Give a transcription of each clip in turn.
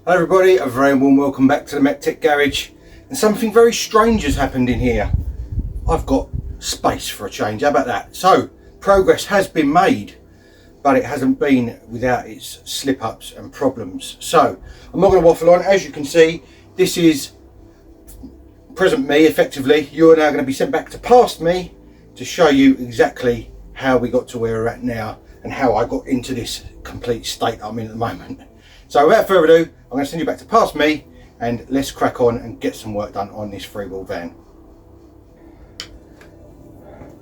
Hello everybody, a very warm welcome back to the MEC-TEC garage. And something very strange has happened in here. I've got space for a change, how about that? So, progress has been made, but it hasn't been without its slip-ups and problems. So, I'm not going to waffle on. As you can see, this is present me, effectively. You are now going to be sent back to past me to show you exactly how we got to where we're at now and how I got into this complete state I'm in at the moment. So without further ado, I'm going to send you back to past me and let's crack on and get some work done on this freewheel van.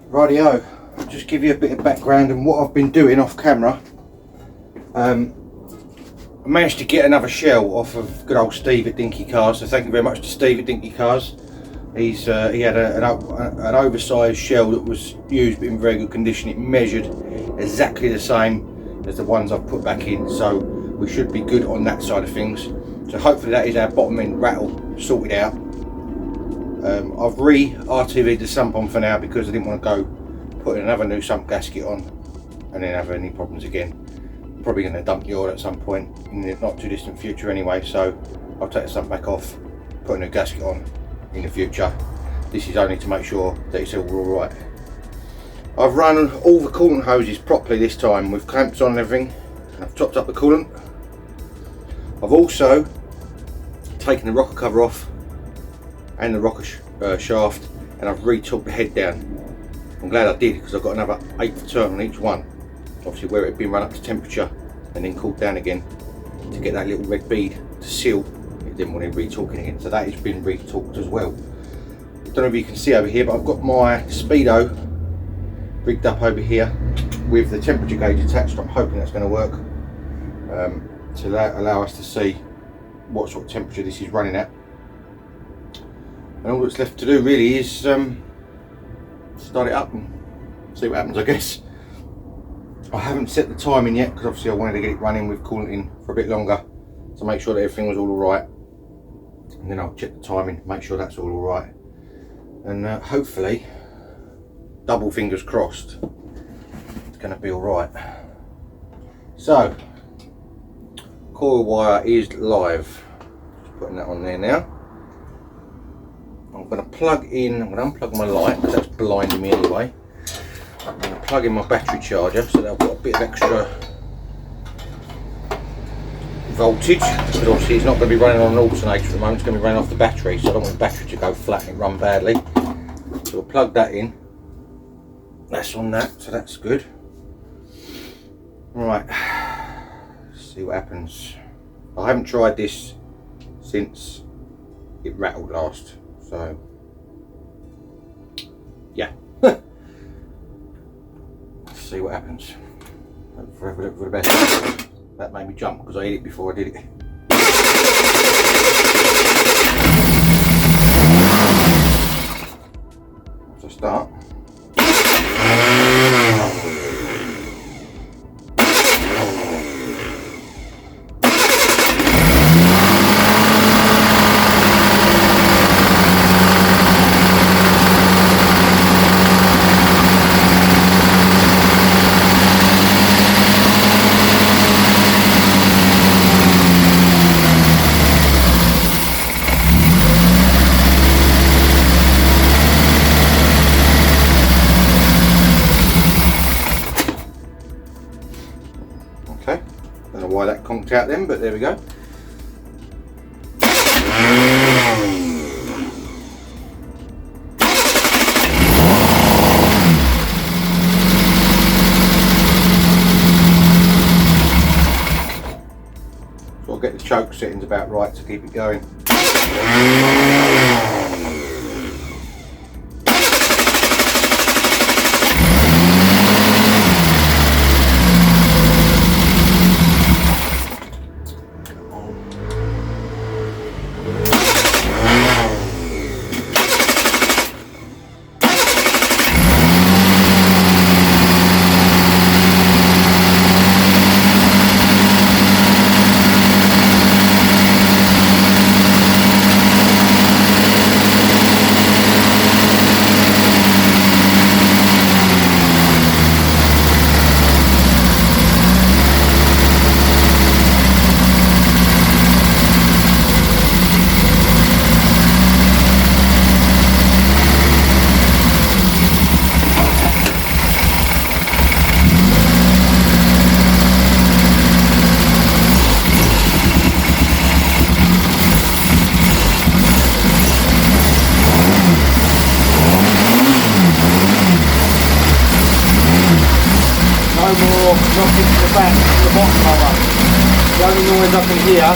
Rightio, I'll just give you a bit of background and what I've been doing off camera. I managed to get another shell off of good old Steve at Dinky Cars, so thank you very much to Steve at Dinky Cars. He had an oversized shell that was used but in very good condition. It measured exactly the same as the ones I've put back in, so we should be good on that side of things. So hopefully that is our bottom end rattle sorted out. I've re-RTV'd the sump on for now because I didn't want to go putting another new sump gasket on and then have any problems again. I'm probably going to dump the oil at some point in the not too distant future anyway, so I'll take the sump back off, put a new gasket on in the future. This is only to make sure that it's all right. I've run all the coolant hoses properly this time with clamps on and everything. I've topped up the coolant. I've also taken the rocker cover off and the rocker shaft, and I've re-torqued the head down. I'm glad I did because I've got another 1/8 turn on each one. Obviously where it had been run up to temperature and then cooled down again to get that little red bead to seal. It didn't want to re-torquing again, so that has been re-torqued as well. I don't know if you can see over here, but I've got my speedo rigged up over here with the temperature gauge attached. I'm hoping that's going to work. To allow us to see what sort of temperature this is running at, and all that's left to do really is start it up and see what happens, I guess. I haven't set the timing yet because obviously I wanted to get it running with coolant in for a bit longer to make sure that everything was all right, and then I'll check the timing, make sure that's all right, and hopefully, double fingers crossed, it's going to be all right. So coil wire is live, just putting that on there now. I'm going to plug in, I'm going to unplug my light because that's blinding me anyway. I'm going to plug in my battery charger so that I've got a bit of extra voltage, because obviously it's not going to be running on an alternator at the moment, it's going to be running off the battery, so I don't want the battery to go flat and run badly. So we'll plug that in, that's on that, so that's good. Right. See what happens. I haven't tried this since it rattled last, so yeah. Let's see what happens. Hope for the best. That made me jump because I hit it before I did it. So start. Okay, don't know why that conked out then, but there we go. So I'll get the choke settings about right to keep it going. more knocking to the back of the bottom motor. The only noise I can hear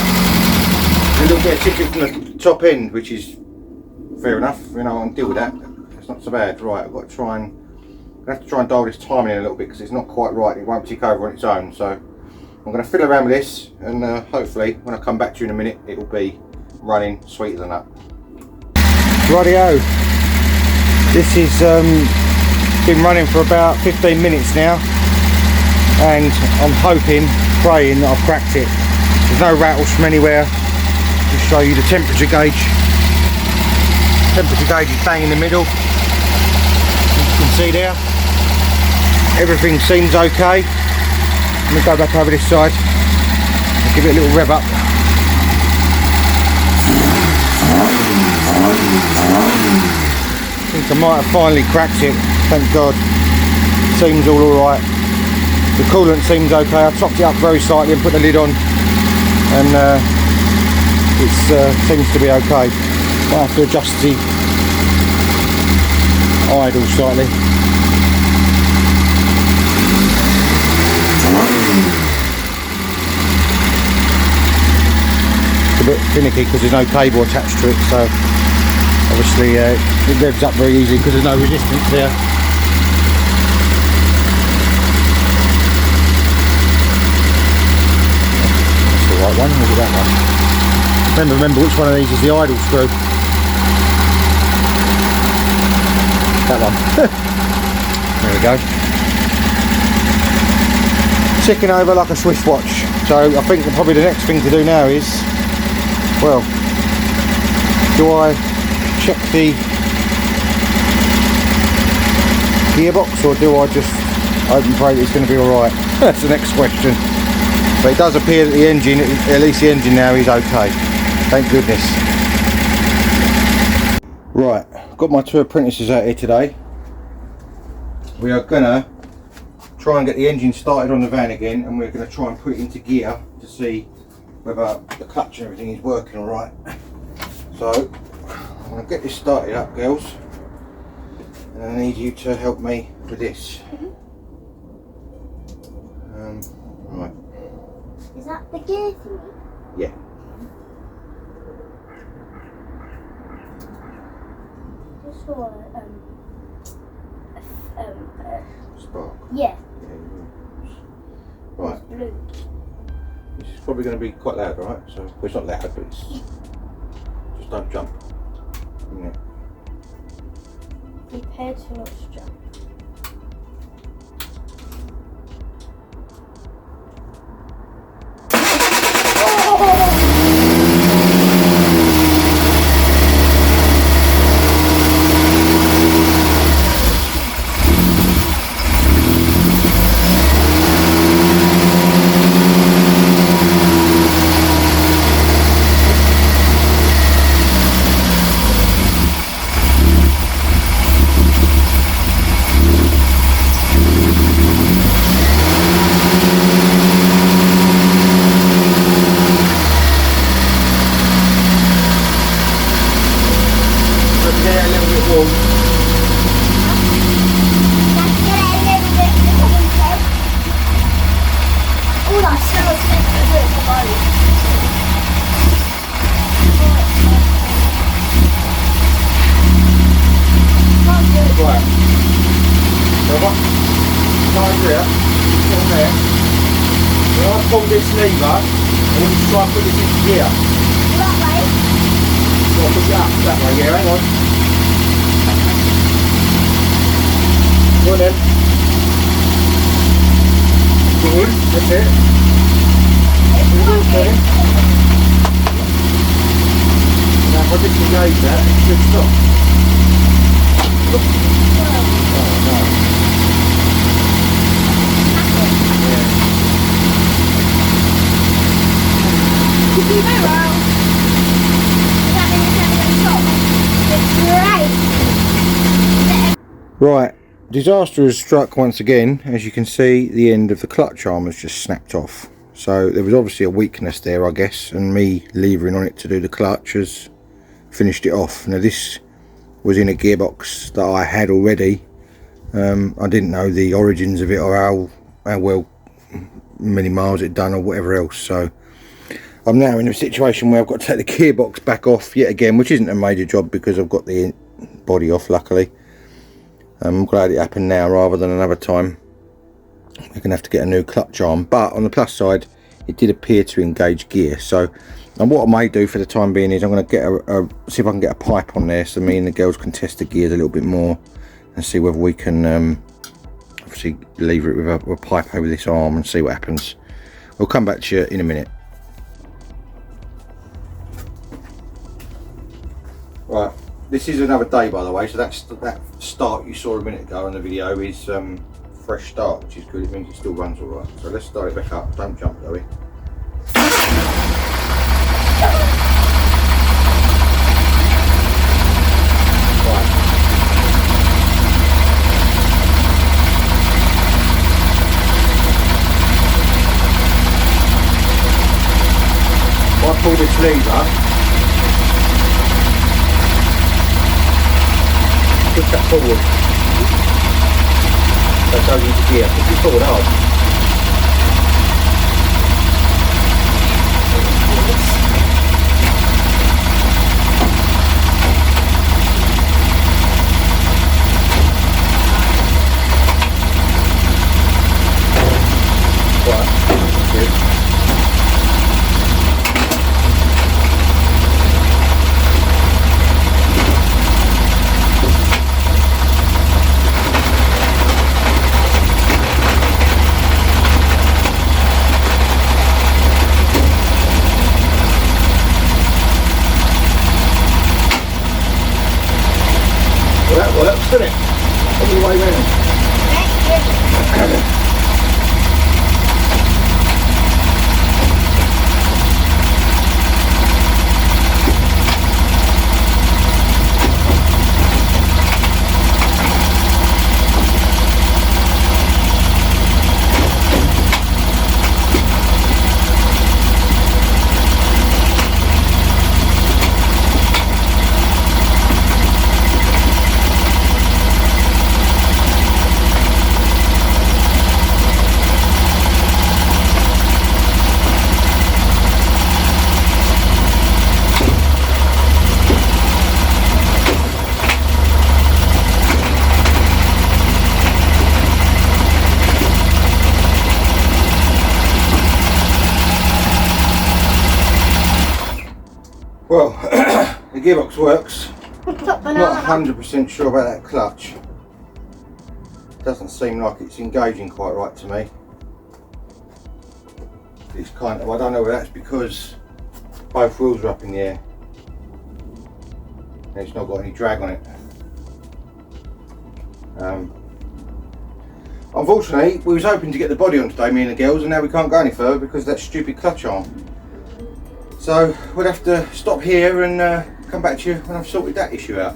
is a little bit of ticking from the top end, which is fair enough, you know, I can deal with that. It's not so bad. Right, I've got to try and, I have to try and dial this timing in a little bit because it's not quite right. It won't tick over on its own. So I'm going to fiddle around with this, and hopefully when I come back to you in a minute, it will be running sweeter than that. Rightio. This has been running for about 15 minutes now, and I'm hoping, praying that I've cracked it. There's no rattles from anywhere. Just show you the temperature gauge. Temperature gauge is bang in the middle. As you can see there, everything seems okay. Let me go back over this side and give it a little rev up. I think I might have finally cracked it, thank God. Seems all alright. The coolant seems okay. I topped it up very slightly and put the lid on, and it seems to be okay. Might have to adjust the idle slightly. It's a bit finicky because there's no cable attached to it, so obviously it revs up very easily because there's no resistance there. That's the right one, or is it that one? Remember which one of these is the idle screw. That one. There we go. Ticking over like a Swiss watch. So I think probably the next thing to do now is, well, do I check the gearbox, or do I just hope and pray that it's going to be alright? That's the next question. But it does appear that the engine, at least the engine now, is okay. Thank goodness. Right, got my two apprentices out here today. We are gonna try and get the engine started on the van again, and we're gonna try and put it into gear to see whether the clutch and everything is working all right. So I'm gonna get this started up, girls, and I need you to help me with this. Right. Is that the gear thingy? Yeah. Just for Spark. yeah. Right. Blue. This is probably going to be quite loud, right? So, well, it's not loud, but it's just don't jump. Yeah. Prepare to not jump. This lever, I want you to try and put this into gear. That way? So I'll push it up that way, yeah, hang on. Go on then. Get in, that's it. Okay. Now if I disengage that, it should stop. Oh no. Yeah. Right, disaster has struck once again. As you can see, the end of the clutch arm has just snapped off. So there was obviously a weakness there, I guess, and me levering on it to do the clutch has finished it off. Now this was in a gearbox that I had already. I didn't know the origins of it or how how well, many miles it done or whatever else. So I'm now in a situation where I've got to take the gearbox back off yet again, which isn't a major job because I've got the body off, luckily. I'm glad it happened now rather than another time. We're gonna have to get a new clutch arm, but on the plus side, it did appear to engage gear. So, and what I may do for the time being is I'm going to get see if I can get a pipe on there so me and the girls can test the gears a little bit more and see whether we can obviously lever it with a pipe over this arm and see what happens. We'll come back to you in a minute. Right, this is another day, by the way, so that start you saw a minute ago on the video is fresh start, which is good. It means it still runs all right. So let's start it back up. Don't jump, Zoe. If I pull this lever, push that forward, so it goes into gear. Push it forward hard. Well, that works, doesn't it? All the way round. Well, the gearbox works. Not 100% sure about that clutch. Doesn't seem like it's engaging quite right to me. It's kind of, I don't know whether that's because both wheels are up in the air and it's not got any drag on it. Unfortunately, we was hoping to get the body on today, me and the girls, and now we can't go any further because of that stupid clutch arm. So we'll have to stop here and come back to you when I've sorted that issue out.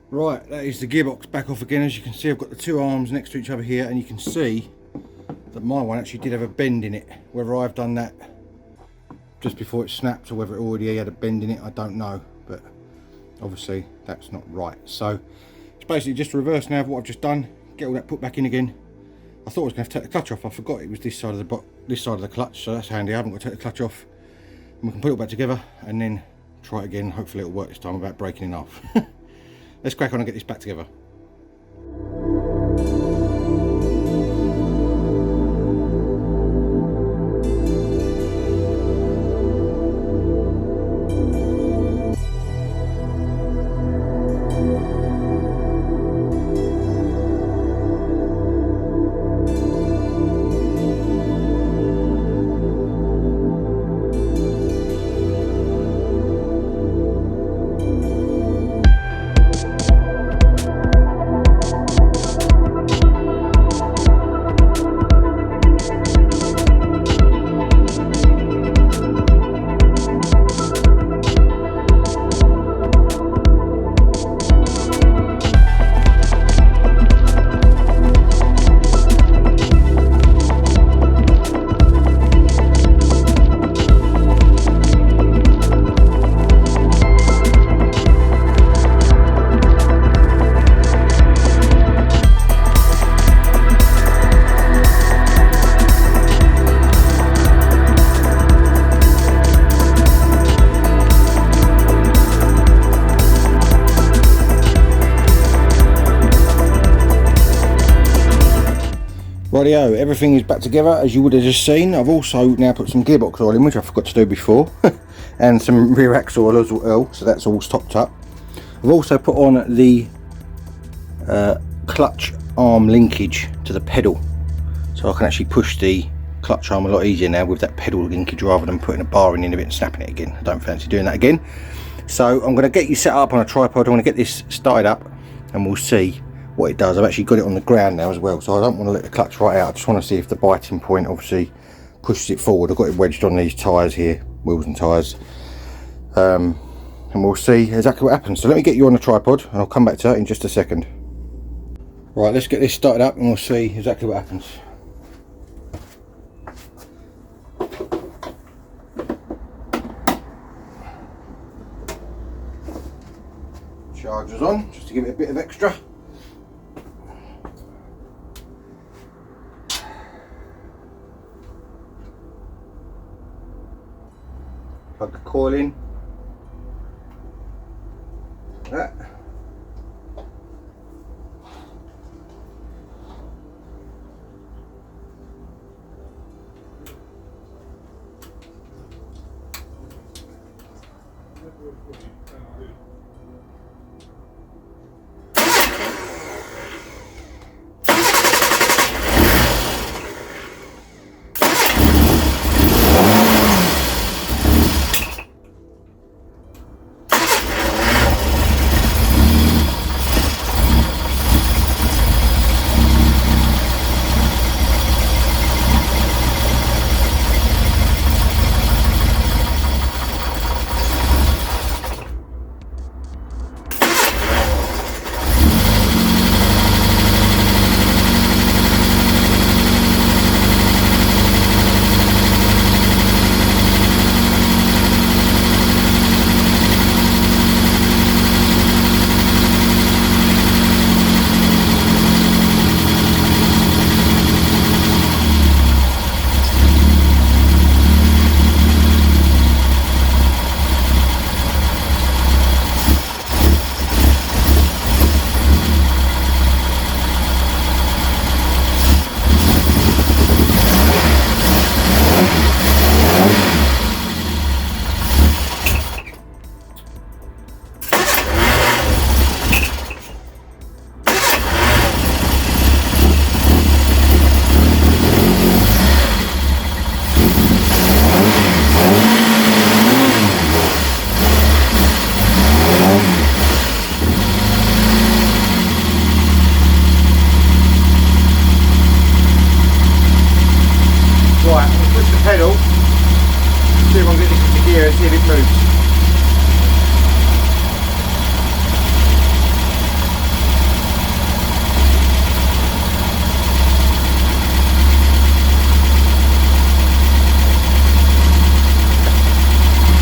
Right, that is the gearbox back off again. As you can see, I've got the two arms next to each other here, and you can see that my one actually did have a bend in it. Whether I've done that just before it snapped or whether it already had a bend in it, I don't know, but obviously that's not right. So it's basically just a reverse now of what I've just done. Get all that put back in again. I thought I was going to have to take the clutch off. I forgot it was this side of the clutch, so that's handy. I haven't got to take the clutch off, and we can put it back together and then try it again. Hopefully it'll work this time without breaking it off. Let's crack on and get this back together. Rightio, everything is back together as you would have just seen. I've also now put some gearbox oil in, which I forgot to do before, and some rear axle oil as well, so that's all topped up. I've also put on the clutch arm linkage to the pedal, so I can actually push the clutch arm a lot easier now with that pedal linkage rather than putting a bar in a bit and snapping it again. I don't fancy doing that again. So I'm going to get you set up on a tripod. I want to get this started up and we'll see what it does. I've actually got it on the ground now as well, so I don't want to let the clutch right out. I just want to see if the biting point obviously pushes it forward. I've got it wedged on these tyres here, wheels and tyres, and we'll see exactly what happens. So let me get you on the tripod and I'll come back to that in just a second. Right, let's get this started up and we'll see exactly what happens. Charger's on, just to give it a bit of extra. Plug the coil in. That. Pedal, see if I can get this into gear and see if it moves.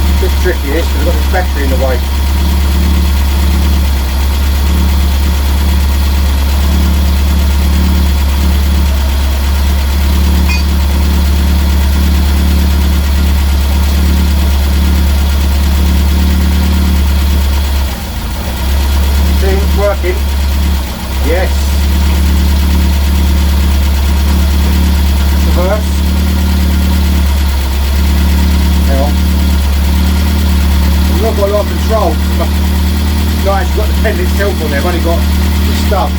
A bit tricky this because I've got this battery in the way. Working. Yes. Reverse. Hang on. I've not got a lot of control. Not actually I've got the pedal itself on there, I've only got the stub.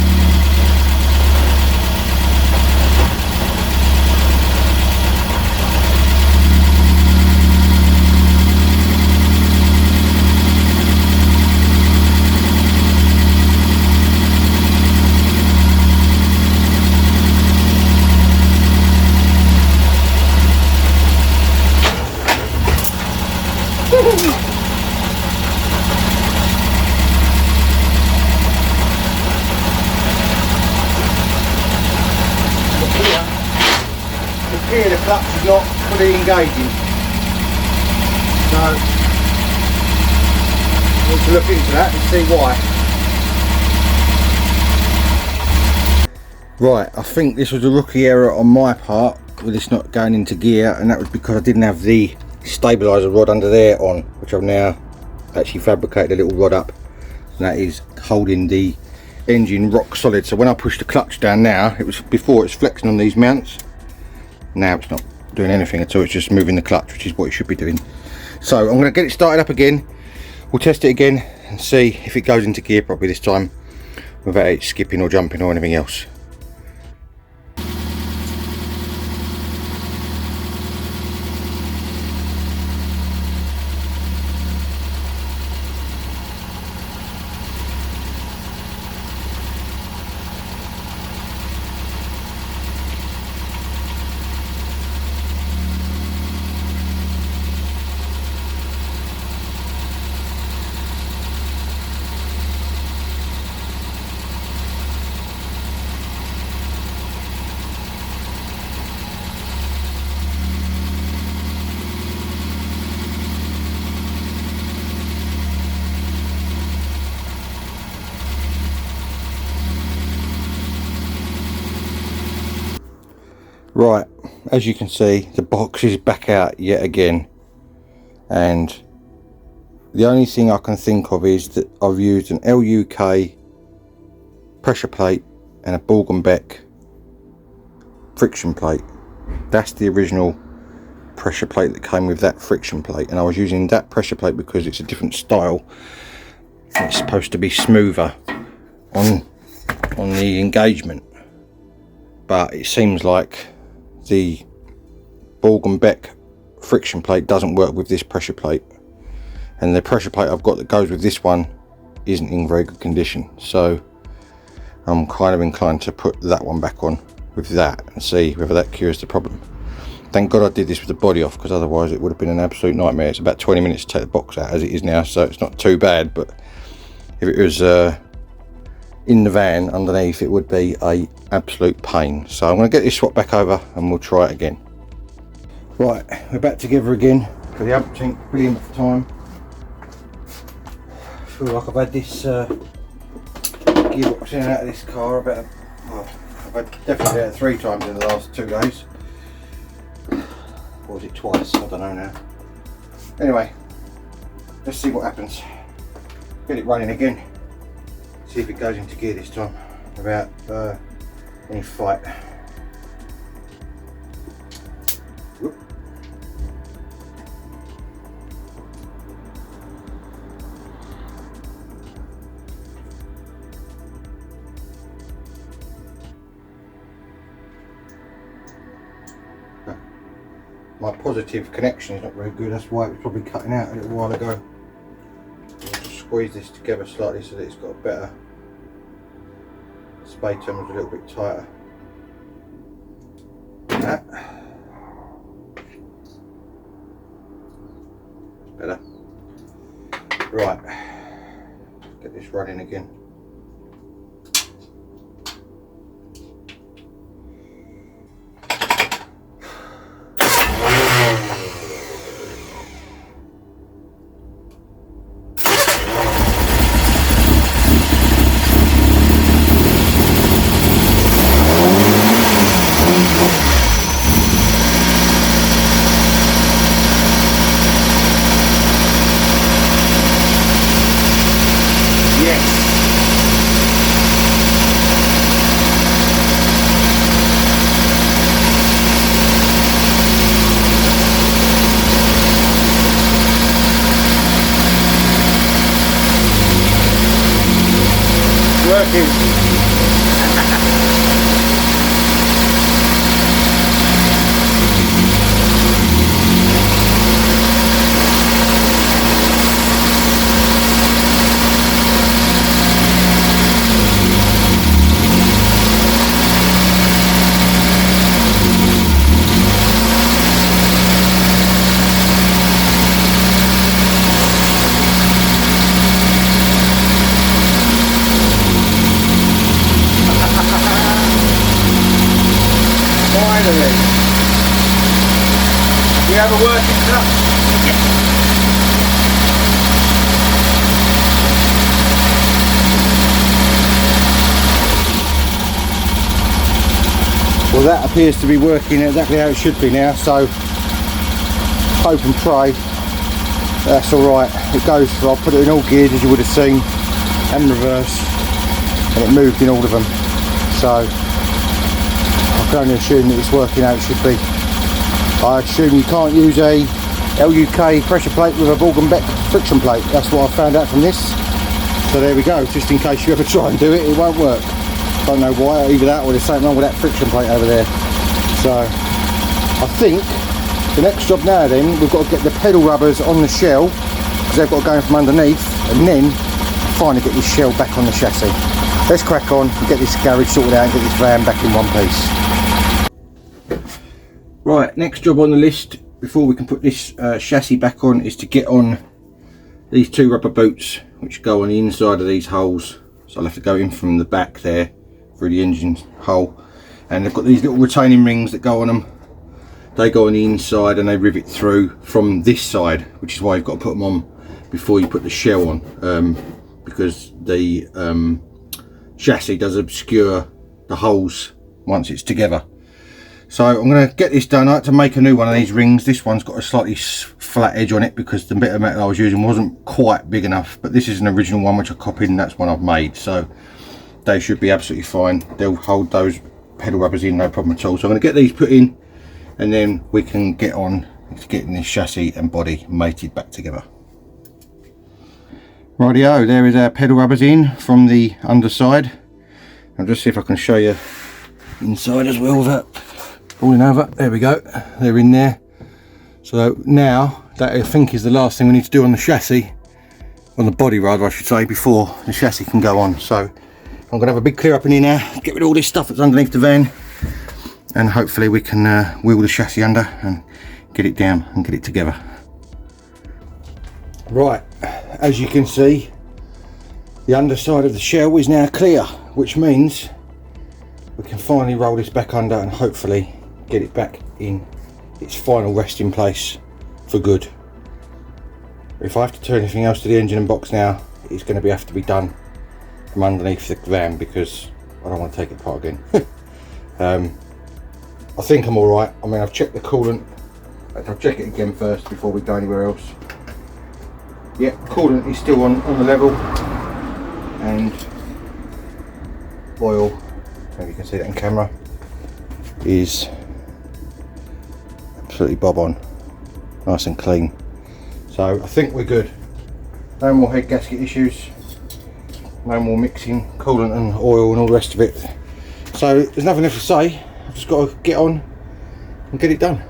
Here the clutch is not fully engaging, so we'll have to look into that and see why. Right, I think this was a rookie error on my part with this not going into gear, and that was because I didn't have the stabiliser rod under there on, which I've now actually fabricated a little rod up, and that is holding the engine rock solid. So when I push the clutch down now, it was before it's flexing on these mounts. Now it's not doing anything at all, it's just moving the clutch, which is what it should be doing. So I'm going to get it started up again, we'll test it again and see if it goes into gear properly this time without it skipping or jumping or anything else. Right, as you can see, the box is back out yet again, and the only thing I can think of is that I've used an LUK pressure plate and a Borg & Beck friction plate. That's the original pressure plate that came with that friction plate, and I was using that pressure plate because it's a different style. It's supposed to be smoother on the engagement, but it seems like the Borg & Beck friction plate doesn't work with this pressure plate, and the pressure plate I've got that goes with this one isn't in very good condition, so I'm kind of inclined to put that one back on with that and see whether that cures the problem. Thank God I did this with the body off, because otherwise it would have been an absolute nightmare. It's about 20 minutes to take the box out as it is now, so it's not too bad, but if it was in the van underneath, it would be a absolute pain. So I'm going to get this swap back over and we'll try it again. Right, we're back together again for the umpteenth billionth time. I feel like I've had this gearbox in and out of this car about, well, I've had definitely had it 3 times in the last 2 days. Or was it twice? I don't know now. Anyway, let's see what happens. Get it running again. See if it goes into gear this time without any fight. Whoop. My positive connection is not very good, that's why it was probably cutting out a little while ago. I'll just squeeze this together slightly so that it's got a better spatum, is a little bit tighter. That. Better. Right, get this running again. working. Finally. We have a working truck. Well, that appears to be working exactly how it should be now, so hope and pray that's alright. It goes for, I'll put it in all gears as you would have seen, and reverse, and it moved in all of them, so I can only assume that it's working how it should be. I assume you can't use a LUK pressure plate with a Ball & Beck friction plate. That's what I found out from this. So there we go, just in case you ever try and do it, it won't work. Don't know why, either that or there's something wrong with that friction plate over there. So I think the next job now then, we've got to get the pedal rubbers on the shell, because they've got to go in from underneath, and then finally get this shell back on the chassis. Let's crack on and get this garage sorted out and get this van back in one piece. Right, next job on the list before we can put this chassis back on is to get on these two rubber boots which go on the inside of these holes. So I'll have to go in from the back there through the engine hole, and they've got these little retaining rings that go on them. They go on the inside and they rivet through from this side, which is why you've got to put them on before you put the shell on, because the chassis does obscure the holes once it's together. So I'm going to get this done. I had to make a new one of these rings. This one's got a slightly flat edge on it because the bit of metal I was using wasn't quite big enough, but this is an original one which I copied, and that's one I've made, so they should be absolutely fine. They'll hold those pedal rubbers in, no problem at all. So I'm going to get these put in, and then we can get on to getting this chassis and body mated back together. Rightio, there is our pedal rubbers in from the underside. I'll just see if I can show you inside as well without falling over. There we go, they're in there. So now that I think is the last thing we need to do on the chassis, on the body rather I should say, before the chassis can go on. So I'm going to have a big clear up in here now, get rid of all this stuff that's underneath the van, and hopefully we can wheel the chassis under and get it down and get it together. Right, as you can see, the underside of the shell is now clear, which means we can finally roll this back under and hopefully get it back in its final resting place for good. If I have to turn anything else to the engine and box now, it's going to have to be done from underneath the van, because I don't want to take it apart again. I think I'm alright. I mean, I've checked the coolant. I'll check it again first before we go anywhere else. Yeah, coolant is still on the level, and oil, maybe you can see that in camera, is absolutely bob on, nice and clean. So I think we're good. No more head gasket issues, no more mixing coolant and oil and all the rest of it. So there's nothing left to say. I've just got to get on and get it done.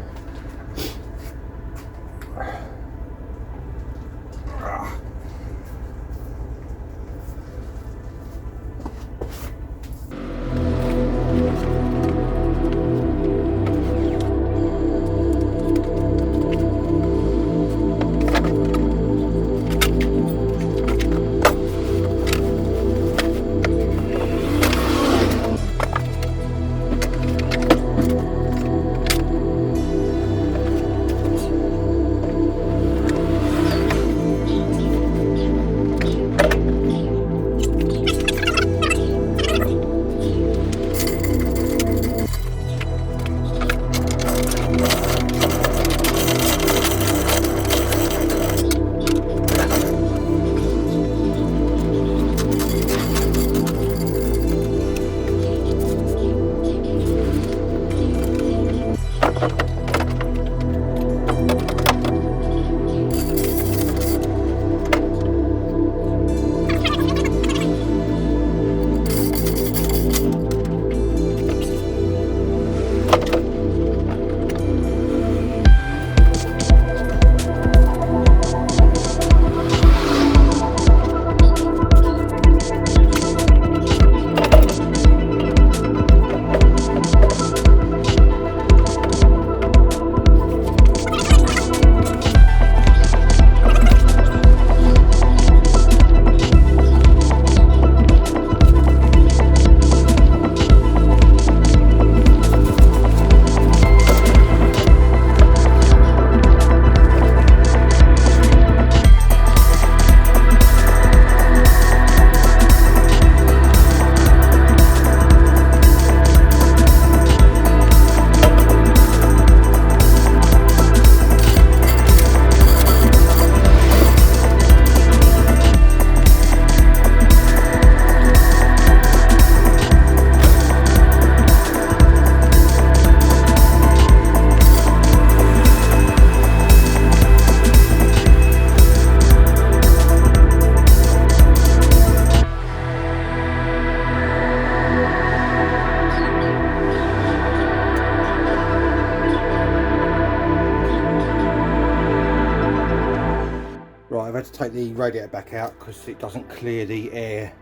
take the radiator back out because it doesn't clear the air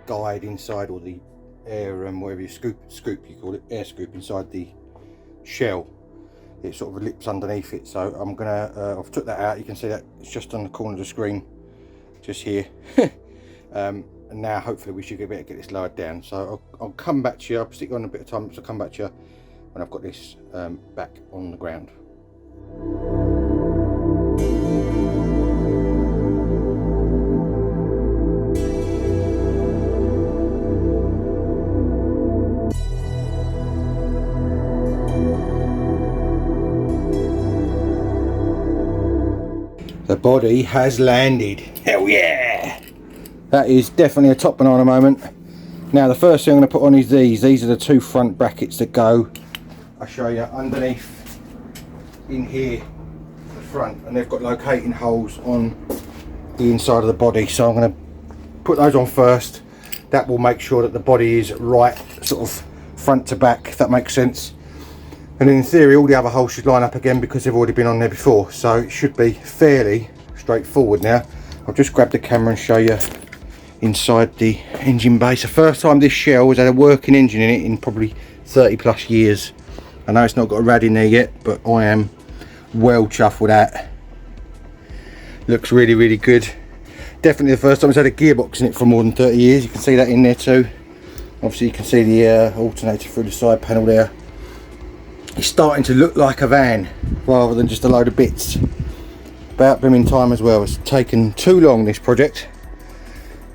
guide inside, or the air whatever you scoop you call it, air scoop inside the shell. It sort of lips underneath it, so I'm gonna I've took that out. You can see that it's just on the corner of the screen, just here. And now hopefully we should be able to get this lowered down. So I'll come back to you. I'll stick on a bit of time, so I'll come back to you when I've got this back on the ground. The body has landed. Hell yeah! That is definitely a top banana moment. Now the first thing I'm going to put on is these. These are the two front brackets that go, I'll show you, underneath in here, the front, and they've got locating holes on the inside of the body. So I'm going to put those on first. That will make sure that the body is right, sort of front to back, if that makes sense. And in theory all the other holes should line up again because they've already been on there before, so it should be fairly straightforward. Now I'll just grab the camera and show you inside the engine bay. It's the first time this shell has had a working engine in it in probably 30 plus years. I know it's not got a rad in there yet, but I am well chuffed with that. Looks really, really good. Definitely the first time it's had a gearbox in it for more than 30 years. You can see that in there too. Obviously you can see the alternator through the side panel there. It's starting to look like a van rather than just a load of bits. About blooming time as well. It's taken too long, this project.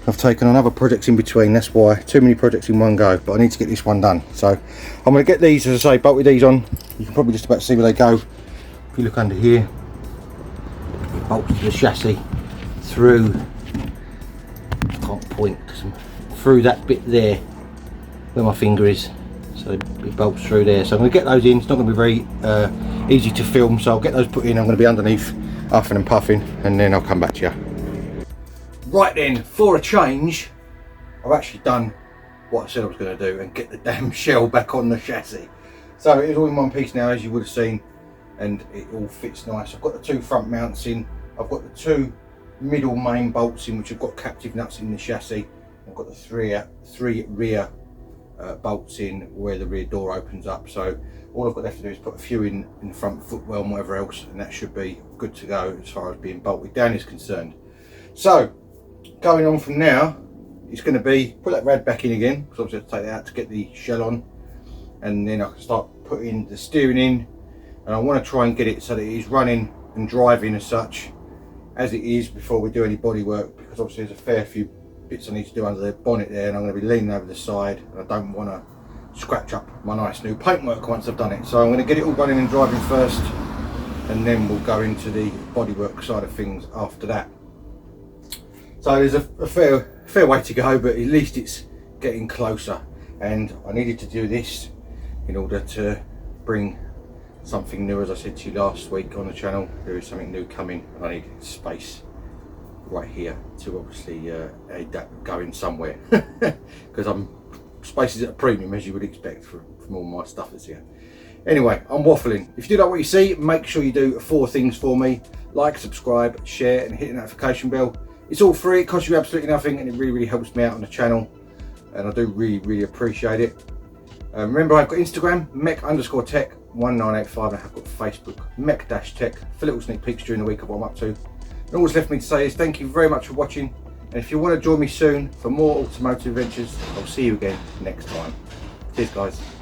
I've taken on other projects in between, that's why. Too many projects in one go, but I need to get this one done. So I'm going to get these, as I say, bolted these on. You can probably just about see where they go. If you look under here, it bolts to the chassis through, I can't point, through that bit there where my finger is. So it bolts through there. So I'm going to get those in. It's not going to be very easy to film, so I'll get those put in. I'm going to be underneath huffing and puffing, and then I'll come back to you. Right then, for a change, I've actually done what I said I was going to do and get the damn shell back on the chassis. So it's all in one piece now, as you would have seen, and it all fits nice. I've got the two front mounts in. I've got the two middle main bolts in, which have got captive nuts in the chassis. I've got the three rear bolts in where the rear door opens up. So all I've got left to do is put a few in the front footwell and whatever else, and that should be good to go as far as being bolted down is concerned. So going on from now, it's going to be put that rad back in again, because obviously I have to take that out to get the shell on, and then I can start putting the steering in, and I want to try and get it so that it is running and driving as such as it is before we do any body work, because obviously there's a fair few bits I need to do under the bonnet there, and I'm going to be leaning over the side, and I don't want to scratch up my nice new paintwork once I've done it. So I'm going to get it all running and driving first, and then we'll go into the bodywork side of things after that. So there's a fair way to go, but at least it's getting closer, and I needed to do this in order to bring something new. As I said to you last week on the channel, there is something new coming, and I need space right here to obviously aid that going somewhere, because space is at a premium, as you would expect from all my stuff that's here. Anyway, I'm waffling. If you do like what you see, make sure you do 4 things for me: like, subscribe, share, and hit the notification bell. It's all free, it costs you absolutely nothing, and it really helps me out on the channel, and I do really appreciate it. Remember, I've got Instagram, MEC_TEC 1985, and I've got Facebook, MEC-TEC, for little sneak peeks during the week of what I'm up to. And all that's left for me to say is thank you very much for watching, and if you want to join me soon for more automotive adventures, I'll see you again next time. Cheers guys.